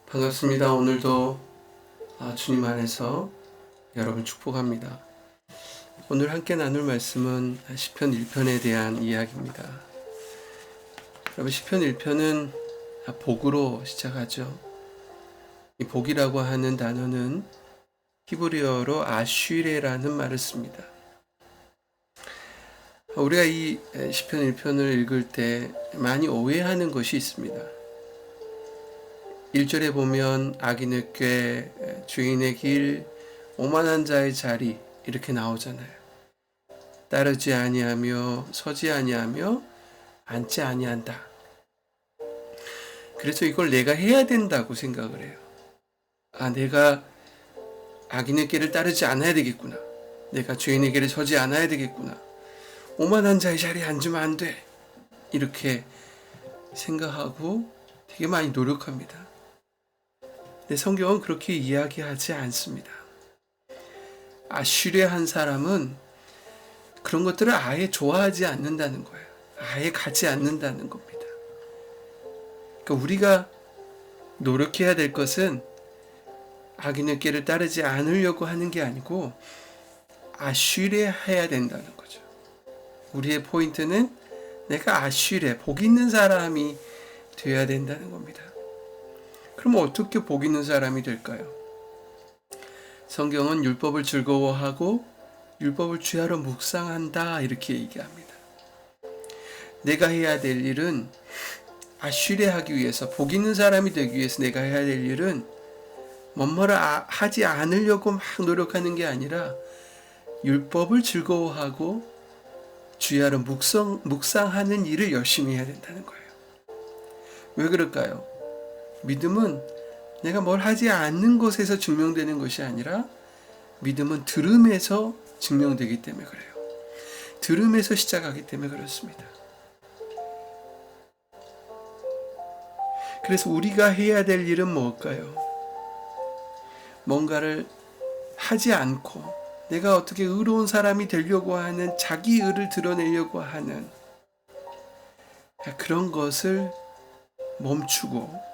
반갑습니다. 오늘도 주님 안에서 여러분 축복합니다. 오늘 함께 나눌 말씀은 시편 1편에 대한 이야기입니다. 여러분, 시편 1편은 복으로 시작하죠. 이 복이라고 하는 단어는 히브리어로 아쉬레라는 말을 씁니다. 우리가 이 시편 1편을 읽을 때 많이 오해하는 것이 있습니다. 1절에 보면 악인의 꾀, 주인의 길, 오만한 자의 자리 이렇게 나오잖아요. 따르지 아니하며 서지 아니하며 앉지 아니한다. 그래서 이걸 내가 해야 된다고 생각을 해요. 내가 악인의 길을 따르지 않아야 되겠구나. 내가 주인의 길에 서지 않아야 되겠구나. 오만한 자의 자리에 앉으면 안 돼. 이렇게 생각하고 되게 많이 노력합니다. 근데 성경은 그렇게 이야기하지 않습니다. 아쉬레한 사람은 그런 것들을 아예 좋아하지 않는다는 거예요. 아예 가지 않는다는 겁니다. 그러니까 우리가 노력해야 될 것은 악인의 길을 따르지 않으려고 하는 게 아니고 아쉬레해야 된다는 거죠. 우리의 포인트는 내가 아쉬레, 복 있는 사람이 되어야 된다는 겁니다. 그럼 어떻게 복 있는 사람이 될까요? 성경은 율법을 즐거워하고 율법을 주야로 묵상한다 이렇게 얘기합니다. 내가 해야 될 일은 아쉬레하기 위해서, 복 있는 사람이 되기 위해서 내가 해야 될 일은 뭐뭐를 하지 않으려고 막 노력하는 게 아니라 율법을 즐거워하고 주야로 묵상하는 일을 열심히 해야 된다는 거예요. 왜 그럴까요? 믿음은 내가 뭘 하지 않는 것에서 증명되는 것이 아니라 믿음은 들음에서 증명되기 때문에 그래요. 들음에서 시작하기 때문에 그렇습니다. 그래서 우리가 해야 될 일은 뭘까요? 뭔가를 하지 않고 내가 어떻게 의로운 사람이 되려고 하는, 자기 의를 드러내려고 하는 그런 것을 멈추고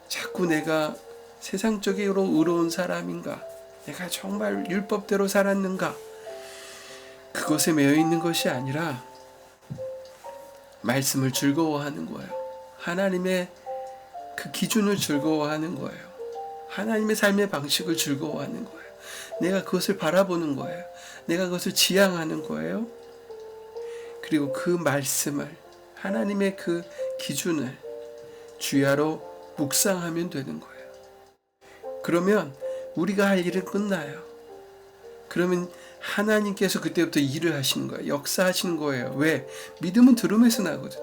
자꾸 내가 세상적으로 의로운 사람인가, 내가 정말 율법대로 살았는가, 그것에 매여 있는 것이 아니라 말씀을 즐거워하는 거예요. 하나님의 그 기준을 즐거워하는 거예요. 하나님의 삶의 방식을 즐거워하는 거예요. 내가 그것을 바라보는 거예요. 내가 그것을 지향하는 거예요. 그리고 그 말씀을, 하나님의 그 기준을 주야로 묵상하면 되는 거예요. 그러면 우리가 할 일은 끝나요. 그러면 하나님께서 그때부터 일을 하시는 거예요. 역사하시는 거예요. 왜? 믿음은 들음에서 나거든요.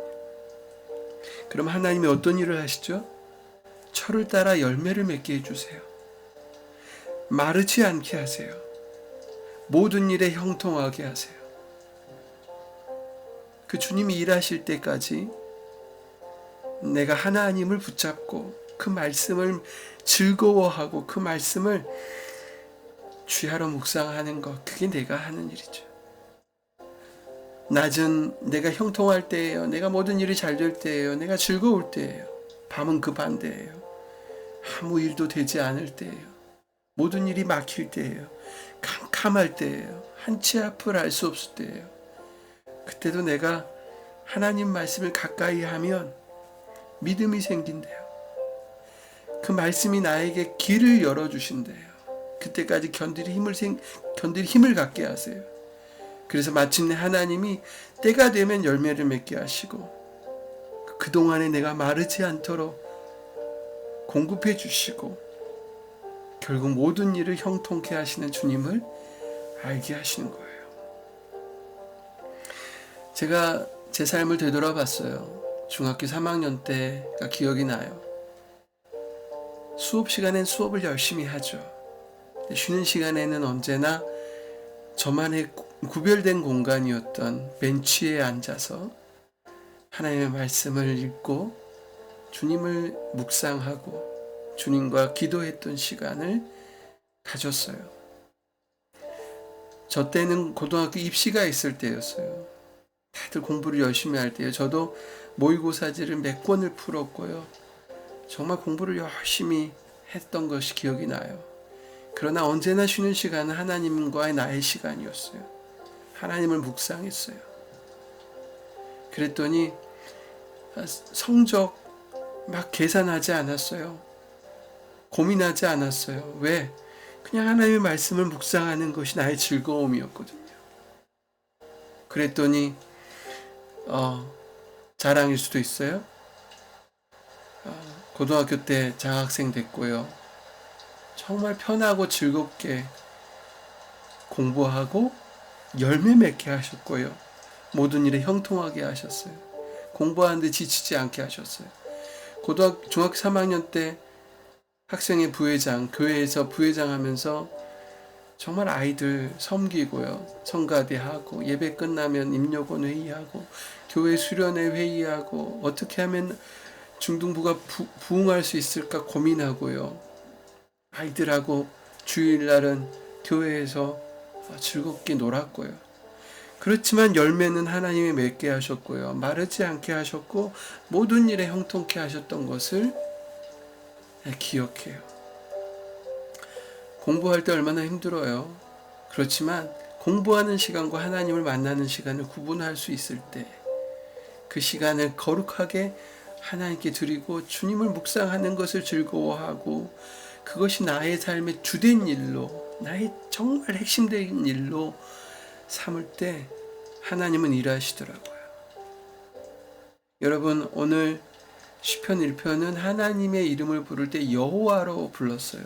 그럼 하나님이 어떤 일을 하시죠? 철을 따라 열매를 맺게 해주세요. 마르지 않게 하세요. 모든 일에 형통하게 하세요. 그 주님이 일하실 때까지 내가 하나님을 붙잡고 그 말씀을 즐거워하고 그 말씀을 주야로 묵상하는 것, 그게 내가 하는 일이죠. 낮은 내가 형통할 때예요. 내가 모든 일이 잘 될 때예요. 내가 즐거울 때예요. 밤은 그 반대예요. 아무 일도 되지 않을 때예요. 모든 일이 막힐 때예요. 캄캄할 때예요. 한치 앞을 알 수 없을 때예요. 그때도 내가 하나님 말씀을 가까이 하면 믿음이 생긴대요. 그 말씀이 나에게 길을 열어주신대요. 그때까지 견딜 힘을 갖게 하세요. 그래서 마침내 하나님이 때가 되면 열매를 맺게 하시고 그동안에 내가 마르지 않도록 공급해 주시고 결국 모든 일을 형통케 하시는 주님을 알게 하시는 거예요. 제가 제 삶을 되돌아봤어요. 중학교 3학년 때가 기억이 나요. 수업 시간엔 수업을 열심히 하죠. 쉬는 시간에는 언제나 저만의 구별된 공간이었던 벤치에 앉아서 하나님의 말씀을 읽고 주님을 묵상하고 주님과 기도했던 시간을 가졌어요. 저 때는 고등학교 입시가 있을 때였어요. 다들 공부를 열심히 할 때요. 저도 모의고사지를 몇 권을 풀었고요. 정말 공부를 열심히 했던 것이 기억이 나요. 그러나 언제나 쉬는 시간은 하나님과의 나의 시간이었어요. 하나님을 묵상했어요. 그랬더니 성적 막 계산하지 않았어요. 고민하지 않았어요. 왜? 그냥 하나님의 말씀을 묵상하는 것이 나의 즐거움이었거든요. 그랬더니 자랑일 수도 있어요. 고등학교 때 장학생 됐고요. 정말 편하고 즐겁게 공부하고 열매 맺게 하셨고요. 모든 일에 형통하게 하셨어요. 공부하는데 지치지 않게 하셨어요. 중학교 3학년 때 학생회 부회장, 교회에서 부회장 하면서 정말 아이들 섬기고요. 성가대하고 예배 끝나면 임력원 회의하고 교회 수련회 회의하고 어떻게 하면 중등부가 부흥할 수 있을까 고민하고요. 아이들하고 주일날은 교회에서 즐겁게 놀았고요. 그렇지만 열매는 하나님이 맺게 하셨고요. 마르지 않게 하셨고 모든 일에 형통케 하셨던 것을 기억해요. 공부할 때 얼마나 힘들어요. 그렇지만 공부하는 시간과 하나님을 만나는 시간을 구분할 수 있을 때 그 시간을 거룩하게 하나님께 드리고 주님을 묵상하는 것을 즐거워하고 그것이 나의 삶의 주된 일로, 나의 정말 핵심된 일로 삼을 때 하나님은 일하시더라고요. 여러분, 오늘 시편 1편은 하나님의 이름을 부를 때 여호와로 불렀어요.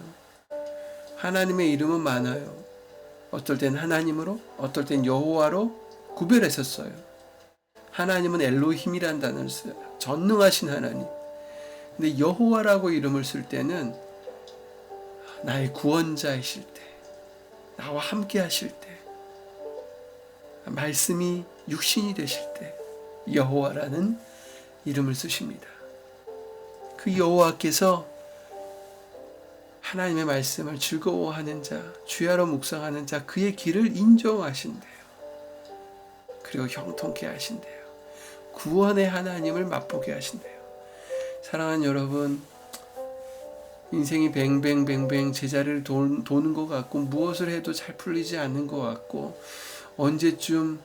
하나님의 이름은 많아요. 어떨 땐 하나님으로, 어떨 땐 여호와로 구별했었어요. 하나님은 엘로힘이란 단어를 써요. 전능하신 하나님. 근데 여호와라고 이름을 쓸 때는 나의 구원자이실 때, 나와 함께 하실 때, 말씀이 육신이 되실 때 여호와라는 이름을 쓰십니다. 그 여호와께서 하나님의 말씀을 즐거워하는 자, 주야로 묵상하는 자, 그의 길을 인정하신대요. 그리고 형통케 하신대요. 구원의 하나님을 맛보게 하신대요. 사랑하는 여러분, 인생이 뱅뱅뱅뱅 제자리를 도는 것 같고 무엇을 해도 잘 풀리지 않는 것 같고 언제쯤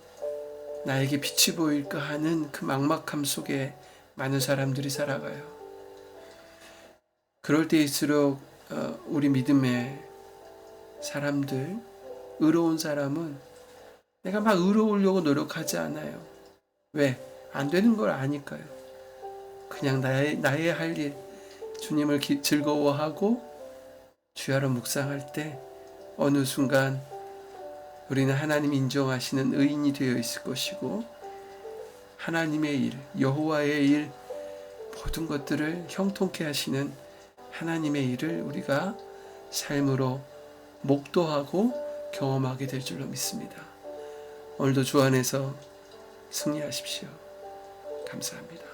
나에게 빛이 보일까 하는 그 막막함 속에 많은 사람들이 살아가요. 그럴 때일수록 우리 믿음의 사람들, 의로운 사람은 내가 막 의로우려고 노력하지 않아요. 왜? 안 되는 걸 아니까요. 그냥 나의 할 일, 주님을 즐거워하고 주야로 묵상할 때 어느 순간 우리는 하나님 인정하시는 의인이 되어 있을 것이고 하나님의 일, 여호와의 일, 모든 것들을 형통케 하시는 하나님의 일을 우리가 삶으로 목도하고 경험하게 될 줄로 믿습니다. 오늘도 주 안에서 승리하십시오. 감사합니다.